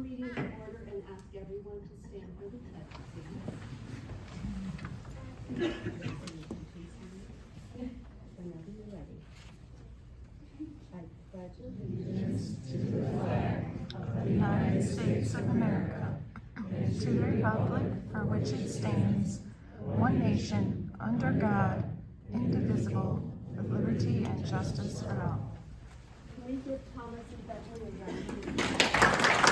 meeting to order and ask everyone to stand for the pledge, please. Whenever you're ready. I pledge allegiance to the flag of the United States of America and to the republic for which it stands, one nation, under God, indivisible, with liberty and justice for all. Can we give Thomas and Bethany a round of applause?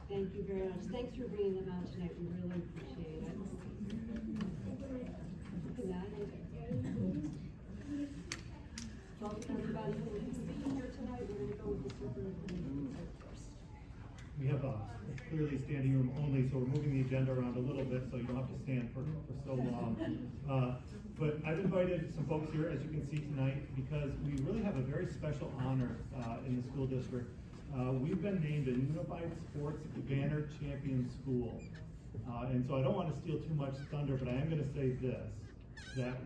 Thank you very much. Thanks for bringing them out tonight. We really appreciate it. Good night. Welcome everybody who's speaking here tonight. We're going to go with the superintendent first. We have clearly standing room only, so we're moving the agenda around a little bit so you don't have to stand for so long. But I've invited some folks here, as you can see tonight, because we really have a very special honor in the school district. We've been named a Unified Sports Banner Champion School. And so I don't want to steal too much thunder, but I am going to say this, that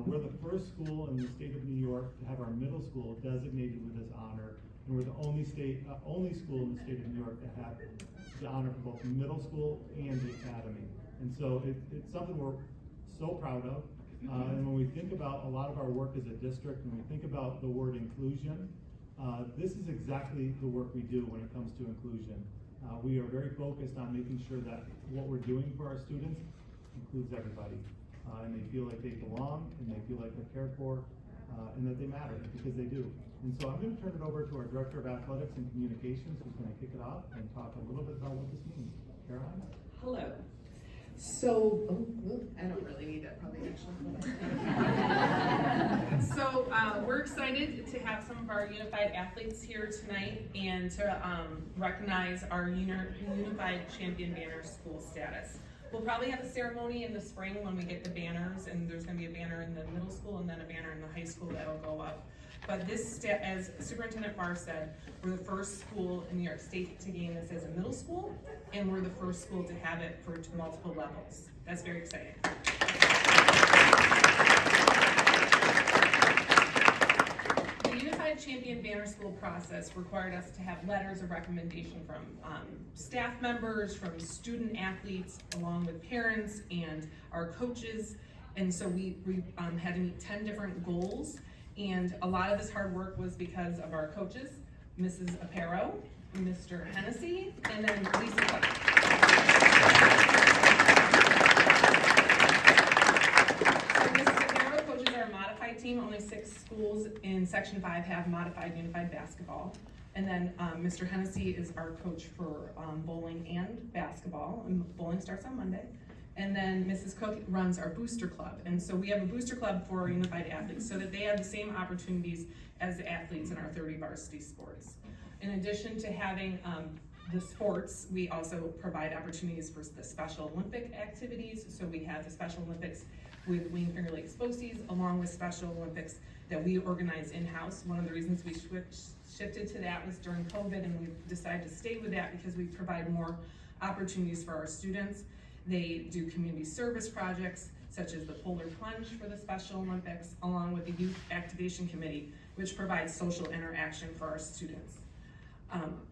we're the first school in the state of New York to have our middle school designated with this honor. And we're the only school in the state of New York to have the honor for both middle school and the academy. And so it's something we're so proud of. And when we think about a lot of our work as a district, when we think about the word inclusion, this is exactly the work we do when it comes to inclusion. We are very focused on making sure that what we're doing for our students includes everybody. And they feel like they belong, and they feel like they're cared for, and that they matter, because they do. And so I'm going to turn it over to our Director of Athletics and Communications, who's going to kick it off and talk a little bit about what this means. Caroline? Hello. So, I don't really need that probably actually. So we're excited to have some of our Unified athletes here tonight and to recognize our Unified Champion Banner School status. We'll probably have a ceremony in the spring when we get the banners, and there's going to be a banner in the middle school and then a banner in the high school that'll go up. But this, as Superintendent Barr said, we're the first school in New York State to gain this as a middle school, and we're the first school to have it for multiple levels. That's very exciting. The Unified Champion Banner School process required us to have letters of recommendation from staff members, from student athletes, along with parents and our coaches. And so we had to meet 10 different goals. And a lot of this hard work was because of our coaches, Mrs. Aparo, Mr. Hennessy, and then Lisa Cook. So Mrs. Aparo coaches our modified team. Only 6 schools in Section 5 have modified unified basketball. And then Mr. Hennessy is our coach for bowling and basketball. And bowling starts on Monday. And then Mrs. Cook runs our booster club. And so we have a booster club for our unified athletes so that they have the same opportunities as the athletes in our 30 varsity sports. In addition to having the sports, we also provide opportunities for the Special Olympic activities. So we have the Special Olympics with Wayne Finger Lakes BOCES, along with Special Olympics that we organize in-house. One of the reasons we shifted to that was during COVID, and we decided to stay with that because we provide more opportunities for our students. They do community service projects, such as the Polar Plunge for the Special Olympics, along with the Youth Activation Committee, which provides social interaction for our students.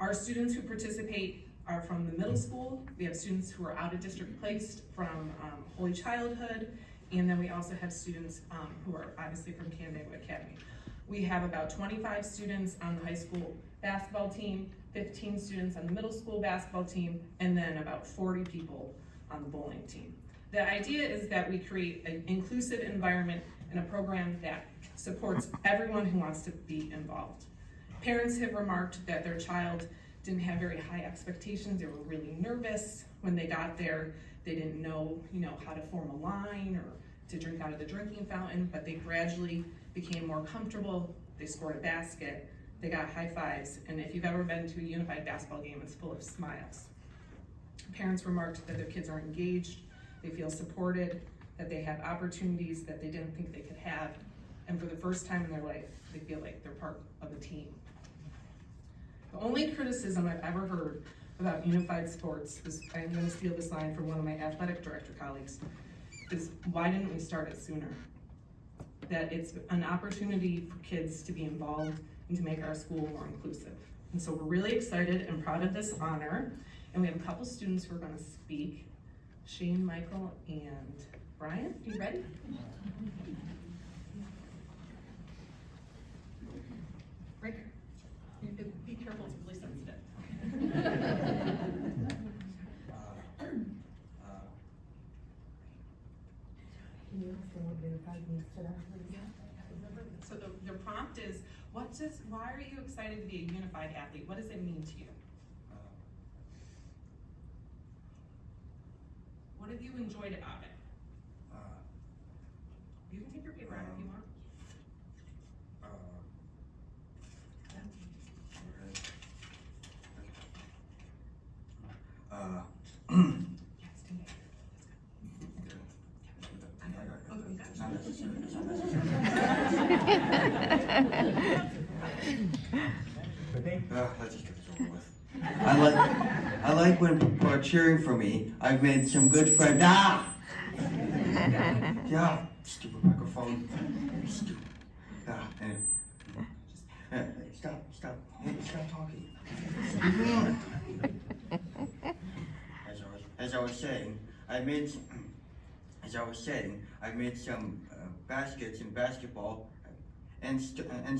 Our students who participate are from the middle school. We have students who are out of district placed from Holy Childhood, and then we also have students who are obviously from Canandaigua Academy. We have about 25 students on the high school basketball team, 15 students on the middle school basketball team, and then about 40 people on the bowling team. The idea is that we create an inclusive environment and a program that supports everyone who wants to be involved. Parents have remarked that their child didn't have very high expectations. They were really nervous when they got there. They didn't know, how to form a line or to drink out of the drinking fountain, but they gradually became more comfortable, they scored a basket, they got high fives, and if you've ever been to a unified basketball game, it's full of smiles. Parents remarked that their kids are engaged, they feel supported, that they have opportunities that they didn't think they could have, and for the first time in their life, they feel like they're part of a team. The only criticism I've ever heard about unified sports is, I'm gonna steal this line from one of my athletic director colleagues, is why didn't we start it sooner? That it's an opportunity for kids to be involved and to make our school more inclusive. And so we're really excited and proud of this honor. And we have a couple students who are gonna speak. Shane, Michael, and Brian, you ready? Right here. Be careful, it's really sensitive. So the prompt is, why are you excited to be a unified athlete? What does it mean to you? What have you enjoyed about it? You can take your paper out if you want. Yeah, stand back. Let's just get this over with. I like when people are cheering for me. I've made some good friends. Yeah, stupid microphone. Stupid. Anyway. Hey, stop. Hey, stop talking. As I was saying, I made some baskets in basketball and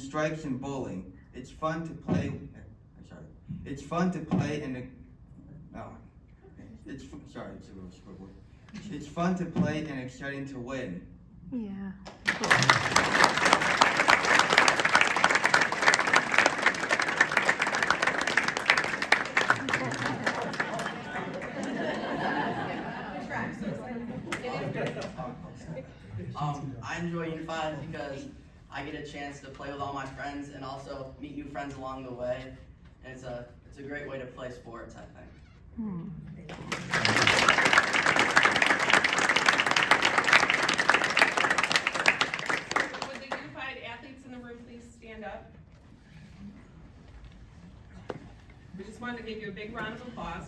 strikes in bowling. It's fun to play. It's fun to play in the. It's fun to play and exciting to win. Yeah. I enjoy Unified because I get a chance to play with all my friends and also meet new friends along the way. And it's a great way to play sports, I think. Would the unified athletes in the room please stand up? We just wanted to give you a big round of applause.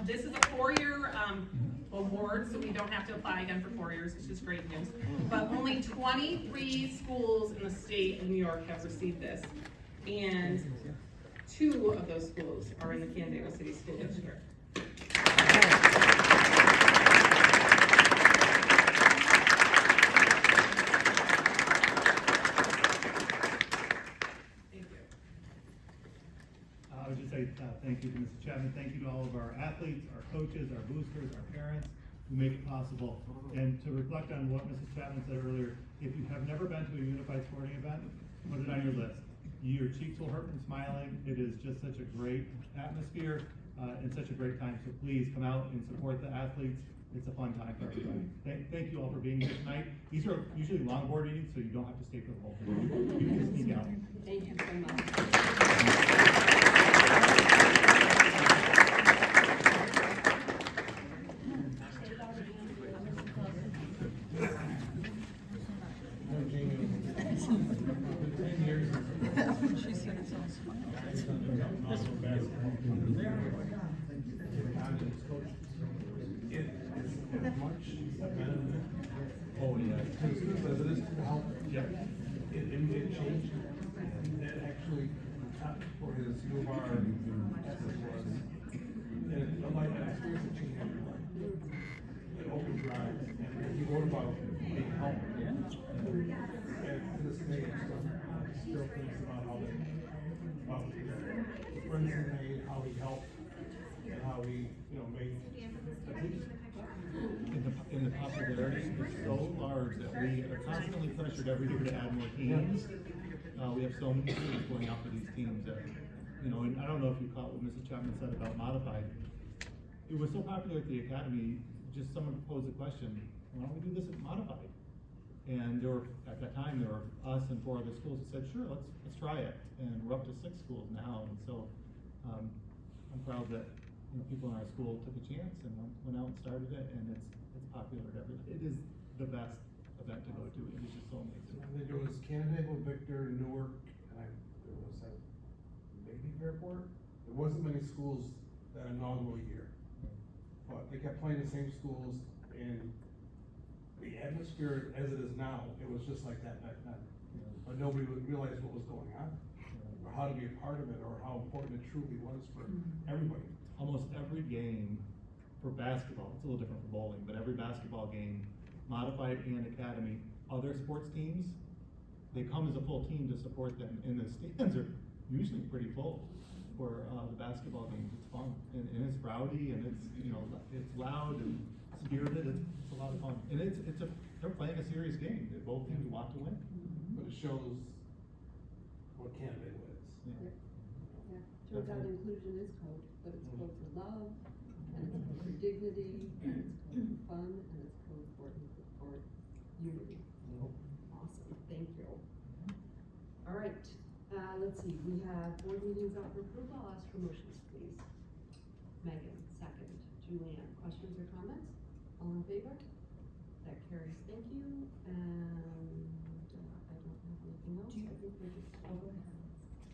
This is a 4-year award, so we don't have to apply again for 4 years, which is great news. But only 23 schools in the state of New York have received this. And 2 of those schools are in the Canandaigua City School District. I would just say thank you to Mrs. Chapman. Thank you to all of our athletes, our coaches, our boosters, our parents who make it possible. And to reflect on what Mrs. Chapman said earlier, if you have never been to a unified sporting event, put it on your list. Your cheeks will hurt from smiling. It is just such a great atmosphere and such a great time. So please come out and support the athletes. It's a fun time for everybody. Thank you all for being here tonight. These are usually long board meetings, so you don't have to stay for the whole thing. You can sneak out. Thank you so much. Oh, yeah. It changed, and that actually, for his U of R ethic was, and a life experience that changed everyone. It opened your eyes, and he wrote about being helped. And to this day, still thinks about how about the friends he made, how he helped, and how he, made at least. And the popularity is so large that we are constantly pressured every year to add more teams. We have so many teams going out for these teams that, and I don't know if you caught what Mrs. Chapman said about modified. It was so popular at the academy, just someone posed the question, why don't we do this at modified? And at that time, there were us and 4 other schools that said, sure, let's try it. And we're up to 6 schools now, and so, I'm proud that, people in our school took a chance and went out and started it, and it's popular at it is the best event to go to, it is just so amazing. I think it was Canandaigua, Victor, Newark, and there was maybe Fairport. There wasn't many schools that inaugural year, but they kept playing the same schools, and the atmosphere as it is now, it was just like that back then. But nobody would realize what was going on, or how to be a part of it, or how important it truly was for everybody. Almost every game for basketball, it's a little different for bowling, but every basketball game, modified and academy, other sports teams, they come as a full team to support them, and the stands are usually pretty full for the basketball games. It's fun, and it's rowdy, and it's it's loud and spirited. It's a lot of fun, and they're playing a serious game. Both teams want to win. But it shows what Canandaigua is. Yeah. Yeah, turns out inclusion is code, but it's code for love, and it's code for dignity, and it's code for fun, and it's code for unity. Awesome, thank you. All right, let's see, we have board meetings up for approval. I'll ask for motions, please. Megan, second. Julianne, questions or comments? All in favor? That carries, thank you, and I don't have anything else. I think we're just, go ahead.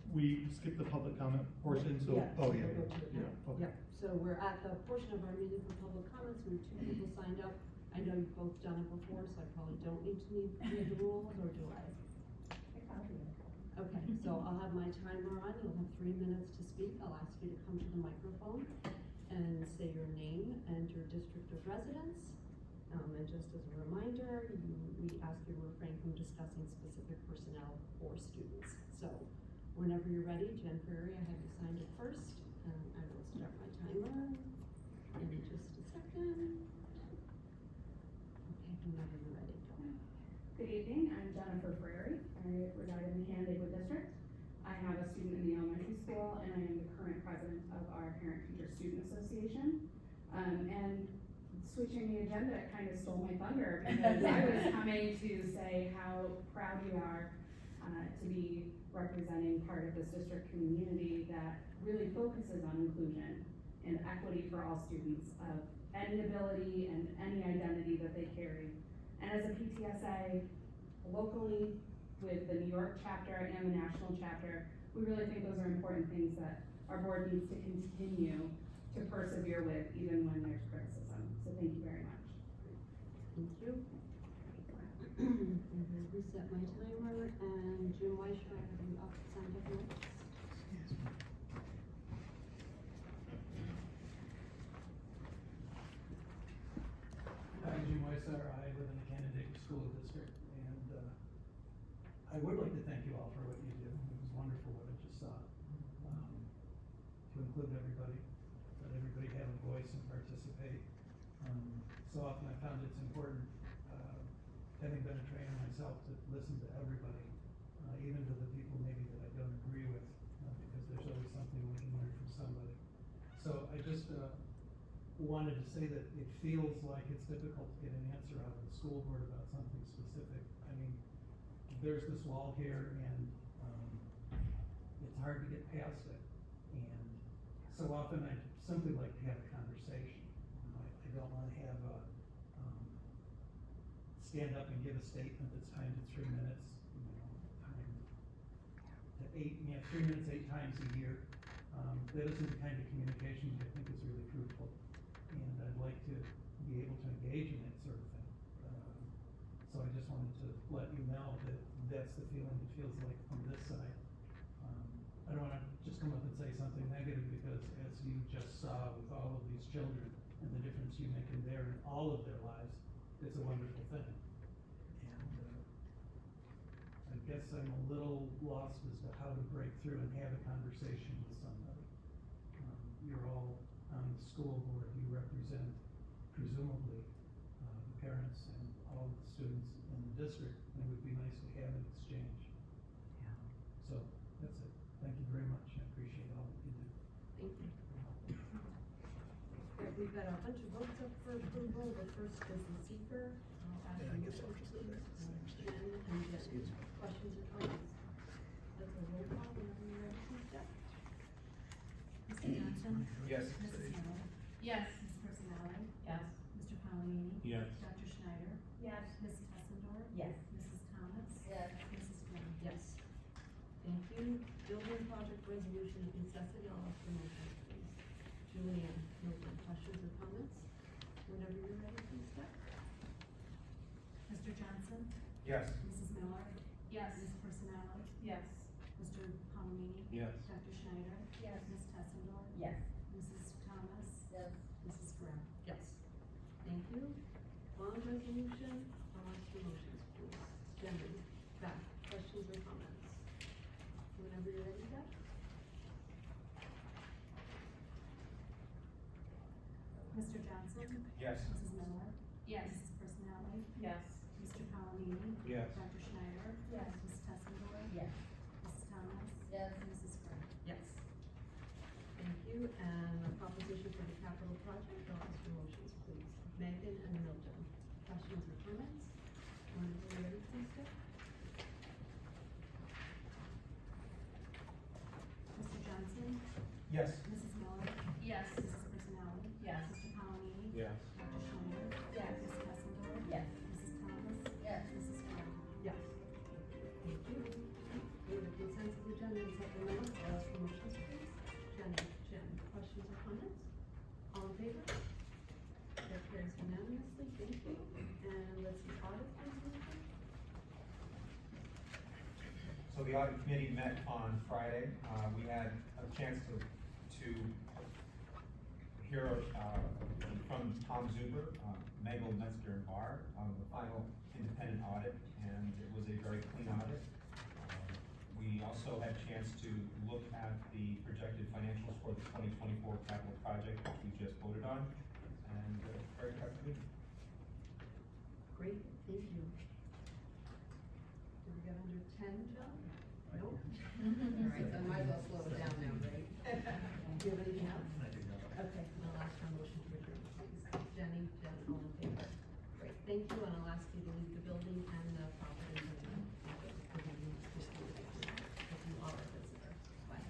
We skipped the public comment portion, so, Yeah, oh, so yeah. we'll go to it now. Yeah, okay. Yep, so we're at the portion of our meeting for public comments, where 2 people signed up. I know you've both done it before, so I probably don't need to read the rules, or do I? Okay, so I'll have my timer on, you'll have 3 minutes to speak. I'll ask you to come to the microphone and say your name and your district of residence. And just as a reminder, we ask you to refrain from discussing specific personnel or students. So whenever you're ready, Jen Prairie, I have you signed up first, and I will start my timer in just a second. Okay, whenever you're ready, go. Good evening, I'm Jennifer Frary. I reside in the Canandaigua district. I have a student in the elementary school, and I am the current president of our Parent-Teacher-Student Association. And switching the agenda kind of stole my thunder, because I was coming to say how proud we are to be representing part of this district community that really focuses on inclusion and equity for all students of any ability and any identity that they carry. And as a PTSA, locally, with the New York chapter and the national chapter, we really think those are important things that our board needs to continue to persevere with, even when there's criticism. So thank you very much. Thank you. And then reset my timer, and Jim Weisher, I have you up, signed up next. I'm Jim Weisser. I live in the Canandaigua School District, and I would like to thank you all for what you do. It was wonderful what I just saw. To include everybody, let everybody have a voice and participate. So often I found it's important, having been a trainer myself, to listen to everybody, even to the people maybe that I don't agree with, because there's always something we can learn from somebody. So I just wanted to say that it feels like it's difficult to get an answer out of the school board about something specific. I mean, there's this wall here, and it's hard to get past it. And so often I simply like to have a conversation. I don't want to have a stand up and give a statement that's timed to 3 minutes. Timed to 8. 3 minutes 8 times a year. That isn't the kind of communication that I think is really fruitful. And I'd like to be able to engage in that sort of thing. So I just wanted to let you know that that's the feeling it feels like from this side. I don't want to just come up and say something negative, because as you just saw with all of these children and the difference you make in their and all of their lives, it's a wonderful thing. And I guess I'm a little lost as to how to break through and have a conversation with somebody. You're all on the school board, you represent presumably the parents and all of the students in the district, and it would be nice to have an exchange. So that's it. Thank you very much. I appreciate all that you do. Thank you. We've got a bunch of votes up for approval. The first is the seeker. I'll Questions or comments? Let's a roll call whenever you're ready, please, Jeff. Mr. Johnson? Yes. Mrs. Miller? Yes. Ms. Personali? Yes. Mr. Palomini? Yes. Dr. Schneider? Yes. Ms. Tessendor? Yes. Mrs. Thomas? Yes. Mrs. Graham? Yes. Thank you. Building project resolution of necessity, I'll ask for motion, please. Julianne, Milton, questions or comments? Whenever you're ready, please, Jeff. Mr. Johnson? Yes. Mrs. Miller? Yes. Ms. Personali? Yes. Mr. Palomini? Yes. Dr. Schneider? Yes. Ms. Tessendor? Yes. Mrs. Thomas? Yes. Mrs. Graham? Yes. Thank you. Bond resolution, I'll ask for motions, please. Jenny, Beth, questions or comments? Whenever you're ready, Beth. Mr. Johnson? Yes. Mrs. Miller? Yes. Mrs. Personali? Yes. Mr. Palomini? Yes. Dr. Schneider? Yes. Ms. Tessendor? Yes. Mrs. Thomas? Yes. Mrs. Graham? Yes. Thank you, and a proposition for the capital project, I'll ask for motions, please. Megan and Milton, questions or comments? Whenever you're ready, please, Jeff. Mr. Johnson? Yes. Mrs. Miller? Yes. Mrs. Personali? Yes. Mr. Palomini? Yes. Dr. Schneider? Yes. Ms. Tessendor? Yes. Mrs. Thomas? Yes. Mrs. Graham? Yes. Thank you. We have a consensus agenda and supplemental, I'll ask for motions, please. Jen, questions or comments? All in favor? That carries unanimously, thank you. And let's see, audit resolution? So the audit committee met on Friday. We had a chance to hear, from Tom Zuber, Megel, Metzger, and Barr on the final independent audit, and it was a very clean audit. We also had a chance to look at the projected financials for the 2024 capital project, which we just voted on, and very happy. Great, thank you. Did we get under 10, John? Nope. All right, then might as well slow it down now, right? Do you have anything else? Okay, and I'll ask for a motion to adjourn, please. Jenny, Jen, all in favor? Great, thank you, and I'll ask you to leave the building and the property and the meeting just to leave it, if you are a visitor. Bye.